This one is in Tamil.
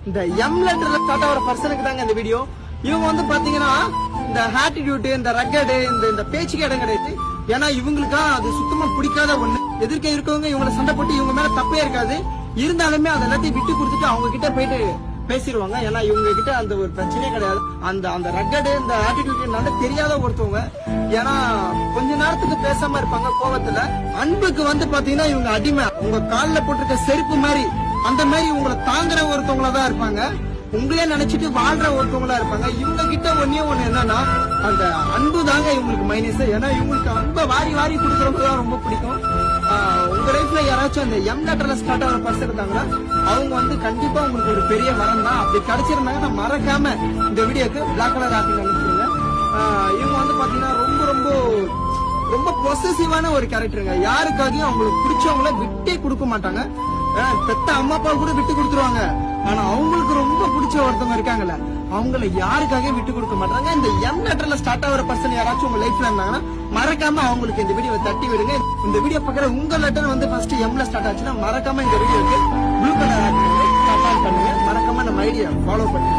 இந்த எம் லெட்டர்ல ஸ்டார்ட் ஆகிற பர்சனுக்கு தாங்க இந்த வீடியோ. இவங்க வந்து பாத்தீங்கன்னா இந்த ஆட்டிடியூட், இந்த ரக்கடு, இந்த பேச்சுக்கு இடம் கிடையாது. ஏன்னா இவங்களுக்கா அது சுத்தமா பிடிக்காத ஒண்ணு. எதிர்க்க இருக்கவங்க இவங்களை சண்டை போட்டு இவங்க மேல தப்பே இருக்காது, இருந்தாலுமே அதை எல்லாத்தையும் விட்டு கொடுத்துட்டு அவங்க கிட்ட போயிட்டு பேசிடுவாங்க. ஏன்னா இவங்க கிட்ட அந்த ஒரு பிரச்சனையே கிடையாது. அந்த ரக்கடு, இந்த ஆட்டிடியூட் தெரியாத ஒருத்தவங்க. ஏன்னா கொஞ்ச நேரத்துக்கு பேசாம இருப்பாங்க கோவத்துல. அன்புக்கு வந்து பாத்தீங்கன்னா இவங்க அடிமை. உங்க காலில் போட்டிருக்க செருப்பு மாதிரி, அந்த மாதிரி உங்களை தாங்குற ஒருத்தவங்களா தான் இருப்பாங்க. உங்களே நினைச்சிட்டு வாழ்ற ஒருத்தவங்களா இருப்பாங்க. இவங்க கிட்ட ஒன்னே ஒண்ணு என்னன்னா அந்த அன்பு தாங்க இவங்களுக்கு மைனஸ். ஏன்னா இவங்களுக்கு அன்பை வாரி வாரி கொடுக்கறவங்க தான் ரொம்ப பிடிக்கும். உங்க லைஃப்ல யாராச்சும் அந்த எம் லெட்டர்ல ஸ்டார்ட் ஆகிற பர்சன் இருந்தாங்கன்னா அவங்க வந்து கண்டிப்பா உங்களுக்கு ஒரு பெரிய வரம் தான். அப்படி கிடைச்சிருந்தாங்கன்னா மறக்காம இந்த வீடியோக்கு பிளாக் கலர் ஆப்பிள் அனுப்பிச்சுங்க. இவங்க வந்து பாத்தீங்கன்னா ரொம்ப ரொம்ப ரொம்ப பொசசிவான ஒரு கேரக்டருங்க. யாருக்காகவும் அவங்களுக்கு பிடிச்சவங்கள விட்டே கொடுக்க மாட்டாங்க. பெத்த அம்மா அப்பா கூட விட்டு கொடுத்துருவாங்க. ஆனா அவங்களுக்கு ரொம்ப பிடிச்ச ஒருத்தவங்க இருக்காங்கல்ல, அவங்கள யாருக்காக விட்டு கொடுக்க மாட்டாங்க. இந்த எம் லெட்டர்ல ஸ்டார்ட் ஆகிற பர்சன் யாராச்சும் உங்க லைஃப்ல இருந்தாங்கன்னா மறக்காம அவங்களுக்கு இந்த வீடியோ தட்டி விடுங்க. இந்த வீடியோ பாக்குற உங்க லெட்டர் வந்து ஃபர்ஸ்ட் எம்ல ஸ்டார்ட் ஆச்சுன்னா மறக்காம இந்த வீடியோக்கு ப்ளூ கலர் பண்ணுங்க. மறக்காம நம்ம ஐடியா ஃபாலோ பண்ணுங்க.